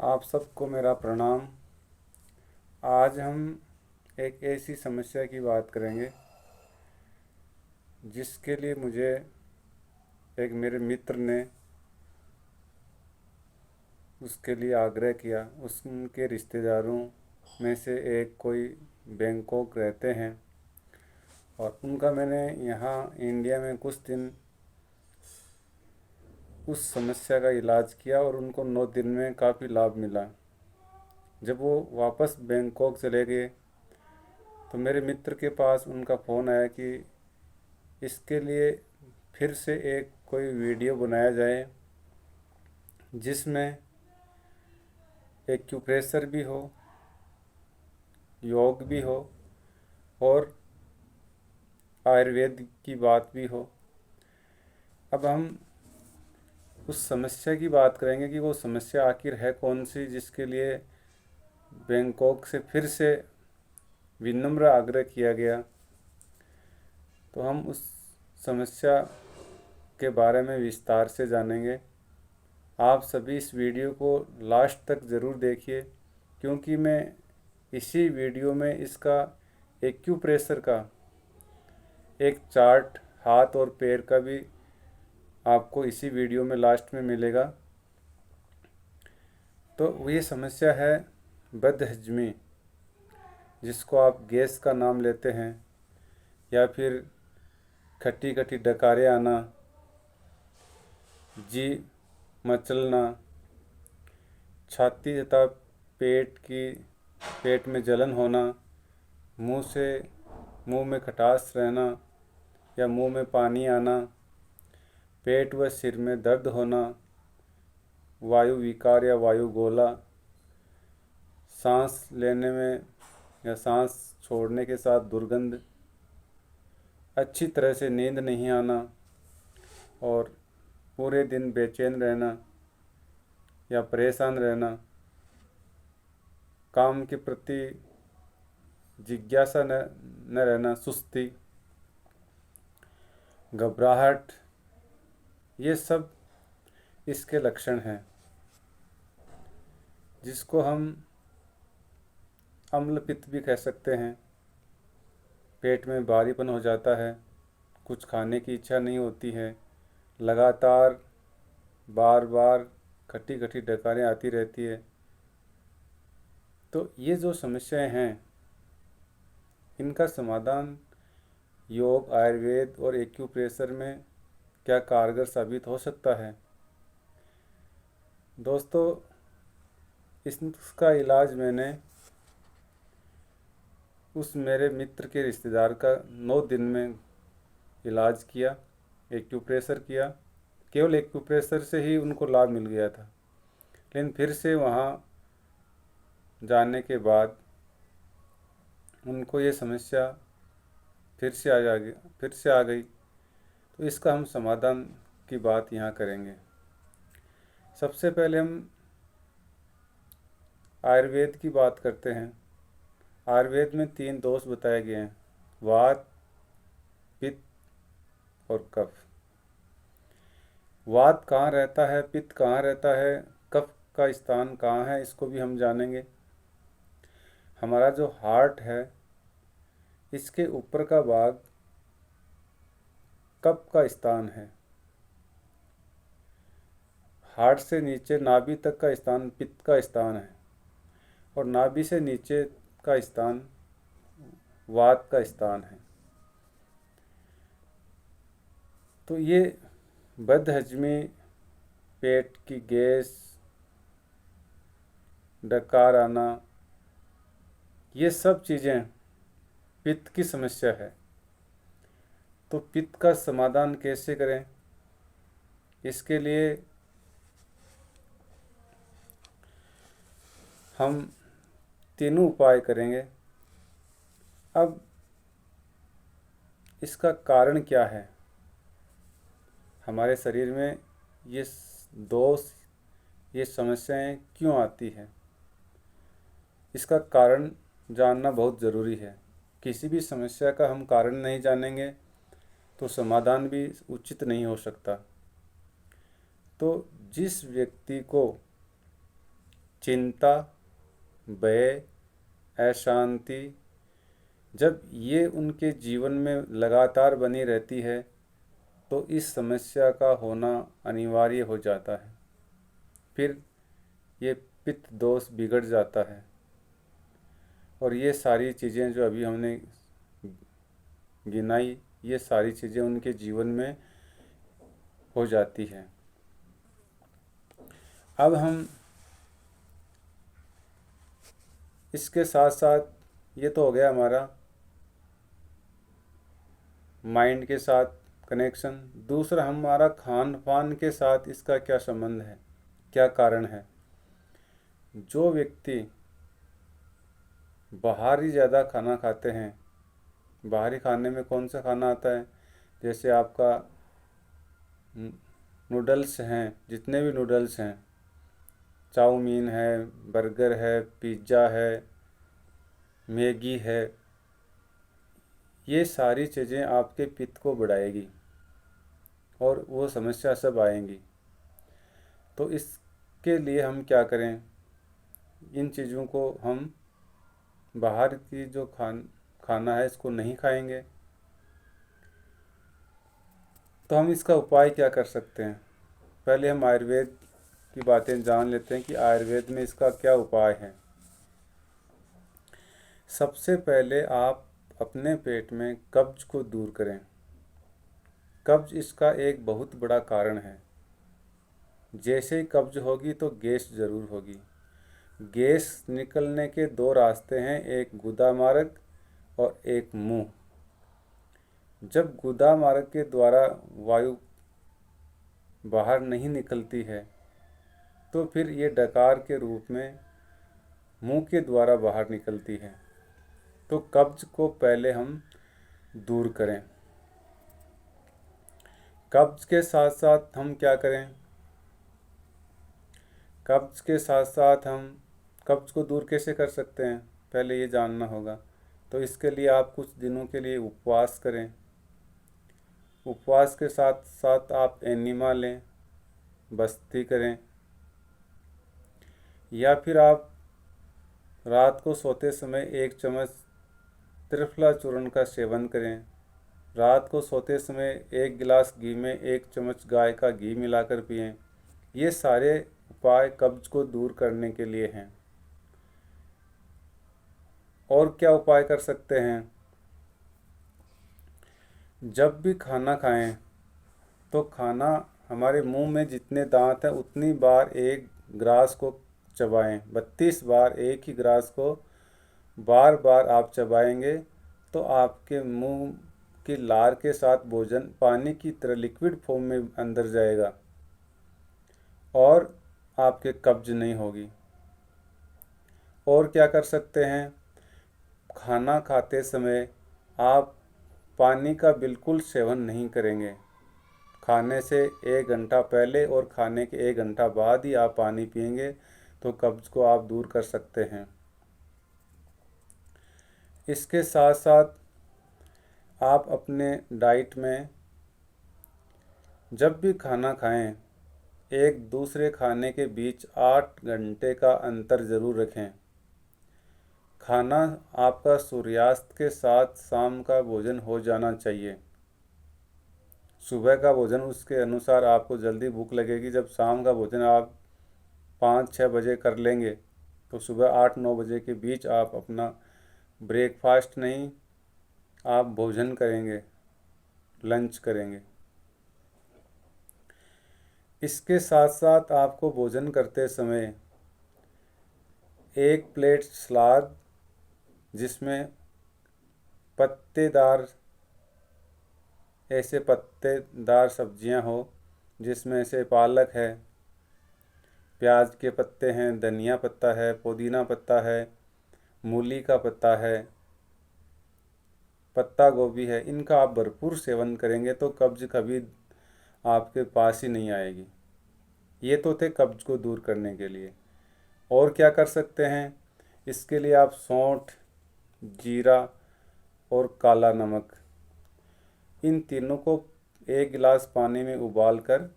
आप सबको मेरा प्रणाम। आज हम एक ऐसी समस्या की बात करेंगे जिसके लिए मुझे एक मेरे मित्र ने उसके लिए आग्रह किया। उसके रिश्तेदारों में से एक कोई बैंकॉक रहते हैं और उनका मैंने यहाँ इंडिया में कुछ दिन उस समस्या का इलाज किया और उनको 9 दिन में काफ़ी लाभ मिला। जब वो वापस बैंकॉक चले गए तो मेरे मित्र के पास उनका फ़ोन आया कि इसके लिए फिर से एक कोई वीडियो बनाया जाए जिसमें एक्यूप्रेशर भी हो, योग भी हो और आयुर्वेद की बात भी हो। अब हम उस समस्या की बात करेंगे कि वो समस्या आखिर है कौन सी जिसके लिए बैंकॉक से फिर से विनम्र आग्रह किया गया। तो हम उस समस्या के बारे में विस्तार से जानेंगे। आप सभी इस वीडियो को लास्ट तक ज़रूर देखिए क्योंकि मैं इसी वीडियो में इसका एक्यूप्रेशर का एक चार्ट हाथ और पैर का भी आपको इसी वीडियो में लास्ट में मिलेगा। तो ये समस्या है बदहजमी, जिसको आप गैस का नाम लेते हैं या फिर खट्टी खट्टी डकारें आना, जी मचलना, छाती तथा पेट में जलन होना, मुंह में खटास रहना या मुंह में पानी आना, पेट व सिर में दर्द होना, वायु विकार या वायु गोला, सांस लेने में या सांस छोड़ने के साथ दुर्गंध, अच्छी तरह से नींद नहीं आना और पूरे दिन बेचैन रहना या परेशान रहना, काम के प्रति जिज्ञासा न रहना, सुस्ती, घबराहट, ये सब इसके लक्षण हैं जिसको हम अम्ल पित्त भी कह सकते हैं। पेट में भारीपन हो जाता है, कुछ खाने की इच्छा नहीं होती है, लगातार बार बार खट्टी खट्टी डकारें आती रहती है। तो ये जो समस्याएं हैं इनका समाधान योग, आयुर्वेद और एक्यूप्रेशर में क्या कारगर साबित हो सकता है। दोस्तों, इसका इलाज मैंने उस मेरे मित्र के रिश्तेदार का 9 दिन में इलाज किया, एक्यूप्रेशर किया। केवल एक्यूप्रेशर से ही उनको लाभ मिल गया था, लेकिन फिर से वहाँ जाने के बाद उनको ये समस्या फिर से आ गई। तो इसका हम समाधान की बात यहाँ करेंगे। सबसे पहले हम आयुर्वेद की बात करते हैं। आयुर्वेद में 3 दोष बताए गए हैं: वात, पित्त और कफ। वात कहाँ रहता है, पित्त कहाँ रहता है, कफ का स्थान कहाँ है, इसको भी हम जानेंगे। हमारा जो हार्ट है इसके ऊपर का भाग कफ का स्थान है। हार्ट से नीचे नाभि तक का स्थान पित्त का स्थान है और नाभि से नीचे का स्थान वात का स्थान है। तो ये बदहजमी, पेट की गैस, डकार आना, ये सब चीज़ें पित्त की समस्या है। तो पित्त का समाधान कैसे करें, इसके लिए हम तीनों उपाय करेंगे। अब इसका कारण क्या है, हमारे शरीर में ये दोष, ये समस्याएं क्यों आती हैं, इसका कारण जानना बहुत ज़रूरी है। किसी भी समस्या का हम कारण नहीं जानेंगे तो समाधान भी उचित नहीं हो सकता। तो जिस व्यक्ति को चिंता, भय, अशांति, जब ये उनके जीवन में लगातार बनी रहती है तो इस समस्या का होना अनिवार्य हो जाता है। फिर ये पित्त दोष बिगड़ जाता है और ये सारी चीज़ें जो अभी हमने गिनाई, ये सारी चीज़ें उनके जीवन में हो जाती हैं। अब हम इसके साथ साथ, ये तो हो गया हमारा माइंड के साथ कनेक्शन। दूसरा हमारा खान पान के साथ इसका क्या संबंध है, क्या कारण है। जो व्यक्ति बाहर ही ज़्यादा खाना खाते हैं, बाहरी खाने में कौन सा खाना आता है, जैसे आपका नूडल्स हैं, जितने भी नूडल्स हैं, चाउमीन है, बर्गर है, पिज़्ज़ा है, मैगी है, ये सारी चीज़ें आपके पित्त को बढ़ाएगी और वो समस्या सब आएंगी। तो इसके लिए हम क्या करें, इन चीज़ों को हम बाहर की जो खाना है इसको नहीं खाएंगे। तो हम इसका उपाय क्या कर सकते हैं। पहले हम आयुर्वेद की बातें जान लेते हैं कि आयुर्वेद में इसका क्या उपाय है। सबसे पहले आप अपने पेट में कब्ज को दूर करें। कब्ज इसका एक बहुत बड़ा कारण है। जैसे ही कब्ज होगी तो गैस ज़रूर होगी। गैस निकलने के दो रास्ते हैं, एक गुदा मार्ग और एक मुंह। जब गुदा मार्ग के द्वारा वायु बाहर नहीं निकलती है तो फिर ये डकार के रूप में मुंह के द्वारा बाहर निकलती है। तो कब्ज को पहले हम दूर करें। कब्ज के साथ साथ हम क्या करें, कब्ज के साथ साथ हम कब्ज को दूर कैसे कर सकते हैं, पहले ये जानना होगा। तो इसके लिए आप कुछ दिनों के लिए उपवास करें। उपवास के साथ साथ आप एनिमा लें, बस्ती करें, या फिर आप रात को सोते समय 1 चम्मच त्रिफला चूर्ण का सेवन करें। रात को सोते समय 1 गिलास घी में 1 चम्मच गाय का घी मिलाकर पिएं। ये सारे उपाय कब्ज को दूर करने के लिए हैं। और क्या उपाय कर सकते हैं, जब भी खाना खाएं तो खाना हमारे मुंह में जितने दांत हैं उतनी बार एक ग्रास को चबाएं। 32 बार एक ही ग्रास को बार बार आप चबाएंगे तो आपके मुंह की लार के साथ भोजन पानी की तरह लिक्विड फॉर्म में अंदर जाएगा और आपके कब्ज नहीं होगी। और क्या कर सकते हैं, खाना खाते समय आप पानी का बिल्कुल सेवन नहीं करेंगे। खाने से 1 घंटा पहले और खाने के 1 घंटा बाद ही आप पानी पिएंगे तो कब्ज को आप दूर कर सकते हैं। इसके साथ साथ आप अपने डाइट में जब भी खाना खाएं, एक दूसरे खाने के बीच 8 घंटे का अंतर ज़रूर रखें। खाना आपका सूर्यास्त के साथ शाम का भोजन हो जाना चाहिए। सुबह का भोजन उसके अनुसार आपको जल्दी भूख लगेगी। जब शाम का भोजन आप 5-6 बजे कर लेंगे तो सुबह 8-9 बजे के बीच आप अपना ब्रेकफास्ट नहीं, आप भोजन करेंगे, लंच करेंगे। इसके साथ साथ आपको भोजन करते समय 1 प्लेट सलाद जिसमें पत्तेदार, ऐसे पत्तेदार सब्जियां हो, जिसमें से पालक है, प्याज के पत्ते हैं, धनिया पत्ता है, पुदीना पत्ता है, मूली का पत्ता है, पत्ता गोभी है, इनका आप भरपूर सेवन करेंगे तो कब्ज कभी आपके पास ही नहीं आएगी। ये तो थे कब्ज को दूर करने के लिए। और क्या कर सकते हैं, इसके लिए आप सौंठ, जीरा और काला नमक, इन तीनों को 1 गिलास पानी में उबाल कर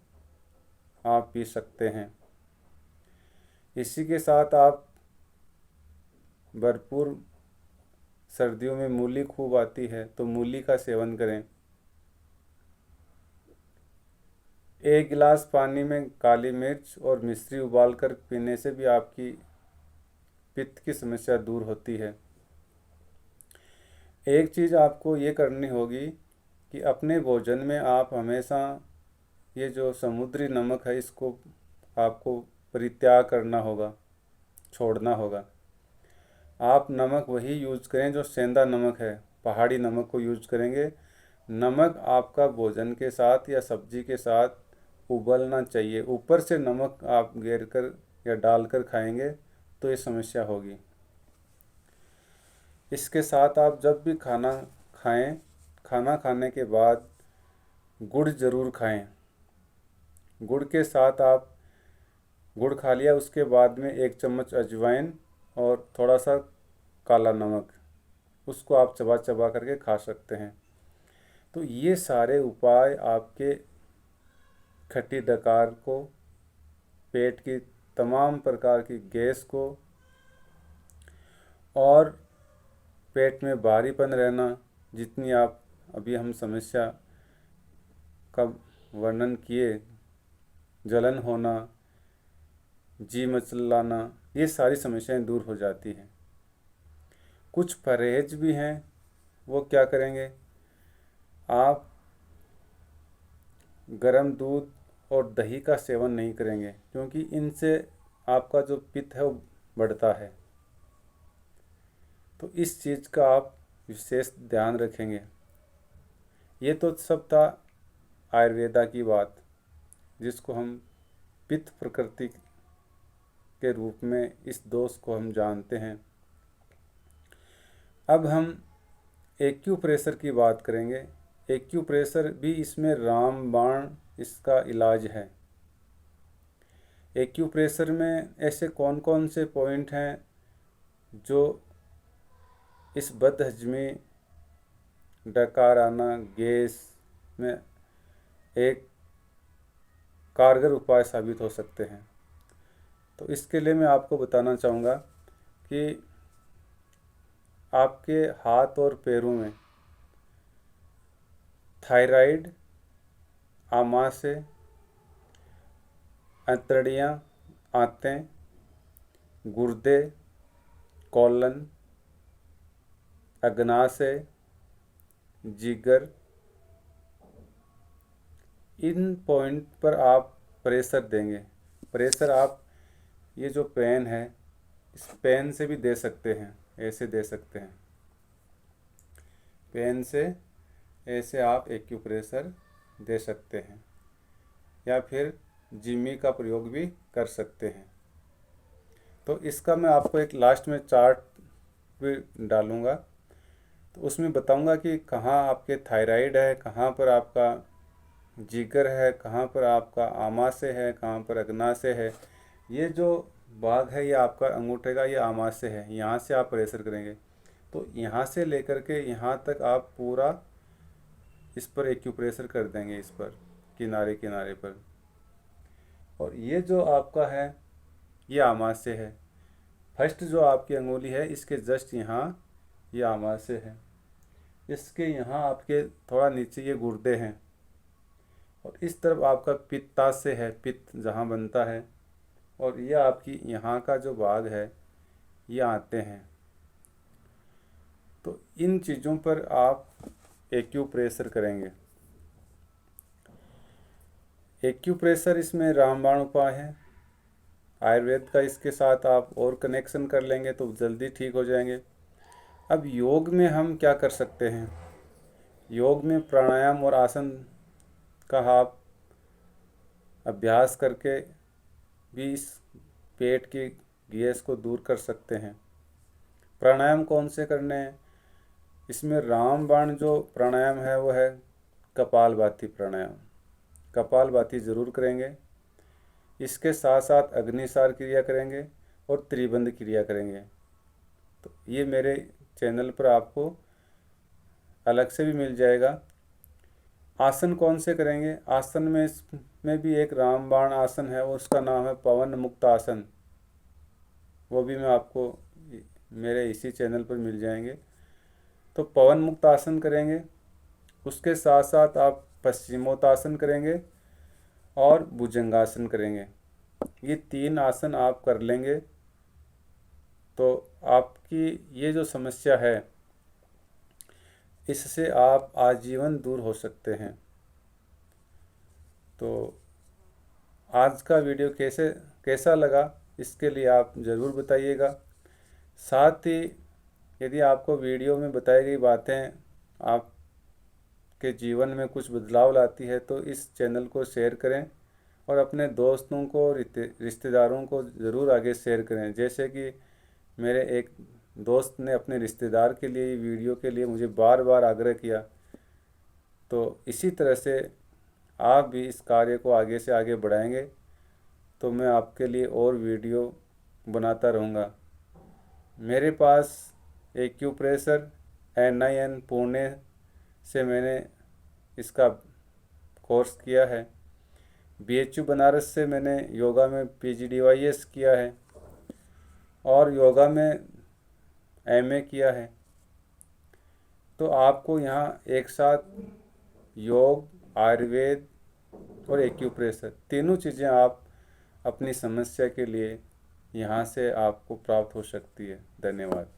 आप पी सकते हैं। इसी के साथ आप भरपूर, सर्दियों में मूली खूब आती है तो मूली का सेवन करें। 1 गिलास पानी में काली मिर्च और मिश्री उबालकर पीने से भी आपकी पित्त की समस्या दूर होती है। एक चीज़ आपको ये करनी होगी कि अपने भोजन में आप हमेशा ये जो समुद्री नमक है इसको आपको परित्याग करना होगा, छोड़ना होगा। आप नमक वही यूज करें जो सेंधा नमक है, पहाड़ी नमक को यूज करेंगे। नमक आपका भोजन के साथ या सब्जी के साथ उबलना चाहिए। ऊपर से नमक आप घेर कर या डालकर खाएंगे तो ये समस्या होगी। इसके साथ आप जब भी खाना खाएं, खाना खाने के बाद गुड़ ज़रूर खाएं। गुड़ के साथ आप गुड़ खा लिया, उसके बाद में 1 चम्मच अजवाइन और थोड़ा सा काला नमक, उसको आप चबा चबा करके खा सकते हैं। तो ये सारे उपाय आपके खट्टी डकार को, पेट की तमाम प्रकार की गैस को और पेट में भारीपन रहना, जितनी आप अभी हम समस्या का वर्णन किए, जलन होना, जी मचलाना, ये सारी समस्याएं दूर हो जाती हैं। कुछ परहेज भी हैं, वो क्या करेंगे, आप गर्म दूध और दही का सेवन नहीं करेंगे क्योंकि इनसे आपका जो पित्त है वो बढ़ता है। तो इस चीज़ का आप विशेष ध्यान रखेंगे। ये तो सब था आयुर्वेदा की बात, जिसको हम पित्त प्रकृति के रूप में इस दोष को हम जानते हैं। अब हम एक्यूप्रेशर की बात करेंगे। एक्यूप्रेशर भी इसमें रामबाण इसका इलाज है। एक्यूप्रेशर में ऐसे कौन कौन से पॉइंट हैं जो इस बदहजमी, डकार आना, गैस में एक कारगर उपाय साबित हो सकते हैं। तो इसके लिए मैं आपको बताना चाहूँगा कि आपके हाथ और पैरों में थायराइड, आमाशय, अंतड़ियाँ, आंतें, गुर्दे, कोलन, अग्नाशय, जिगर, इन पॉइंट पर आप प्रेशर देंगे। प्रेशर आप ये जो पेन है, इस पेन से भी दे सकते हैं, ऐसे दे सकते हैं। पेन से ऐसे आप एक्यूप्रेशर दे सकते हैं या फिर जिमी का प्रयोग भी कर सकते हैं। तो इसका मैं आपको एक लास्ट में चार्ट भी डालूँगा, तो उसमें बताऊँगा कि कहाँ आपके थायराइड है, कहाँ पर आपका जिगर है, कहाँ पर आपका आमाशय है, कहाँ पर अग्नाशय है। ये जो भाग है ये आपका अंगूठे का, ये आमाशय है। यहाँ से आप प्रेशर करेंगे तो यहाँ से लेकर के यहाँ तक आप पूरा इस पर एक्यूप्रेशर कर देंगे, इस पर किनारे किनारे पर। और ये जो आपका है ये आमाशय है। फर्स्ट जो आपकी अंगुली है इसके जस्ट यहाँ ये आमाशय है। इसके यहाँ आपके थोड़ा नीचे ये गुर्दे हैं और इस तरफ आपका पित्ताशय है, पित्त जहाँ बनता है। और ये आपकी यहाँ का जो भाग है ये आते हैं। तो इन चीज़ों पर आप एक्यूप्रेशर करेंगे। एक्यूप्रेशर इसमें रामबाण उपाय है। आयुर्वेद का इसके साथ आप और कनेक्शन कर लेंगे तो जल्दी ठीक हो जाएंगे। अब योग में हम क्या कर सकते हैं, योग में प्राणायाम और आसन का आप अभ्यास करके भी इस पेट की गैस को दूर कर सकते हैं। प्राणायाम कौन से करने हैं, इसमें रामबाण जो प्राणायाम है वो है कपालभाति प्राणायाम। कपालभाति ज़रूर करेंगे। इसके साथ साथ अग्निसार क्रिया करेंगे और त्रिबंध क्रिया करेंगे। तो ये मेरे चैनल पर आपको अलग से भी मिल जाएगा। आसन कौन से करेंगे, आसन में इसमें भी एक रामबाण आसन है, उसका नाम है पवन मुक्त आसन। वो भी मैं आपको मेरे इसी चैनल पर मिल जाएंगे। तो पवन मुक्त आसन करेंगे, उसके साथ साथ आप पश्चिमोत्तासन करेंगे और भुजंगासन करेंगे। ये 3 आसन आप कर लेंगे तो आपकी ये जो समस्या है इससे आप आजीवन दूर हो सकते हैं। तो आज का वीडियो कैसा लगा इसके लिए आप ज़रूर बताइएगा। साथ ही यदि आपको वीडियो में बताई गई बातें आपके जीवन में कुछ बदलाव लाती है तो इस चैनल को शेयर करें और अपने दोस्तों को रिश्तेदारों को ज़रूर आगे शेयर करें। जैसे कि मेरे एक दोस्त ने अपने रिश्तेदार के लिए वीडियो के लिए मुझे बार बार आग्रह किया। तो इसी तरह से आप भी इस कार्य को आगे से आगे बढ़ाएंगे तो मैं आपके लिए और वीडियो बनाता रहूँगा। मेरे पास एक्यूप्रेशर NIN पुणे से मैंने इसका कोर्स किया है। BHU बनारस से मैंने योगा में PGDYS किया है और योगा में MA किया है। तो आपको यहाँ एक साथ योग, आयुर्वेद और एक्यूप्रेशर तीनों चीज़ें आप अपनी समस्या के लिए यहाँ से आपको प्राप्त हो सकती है। धन्यवाद।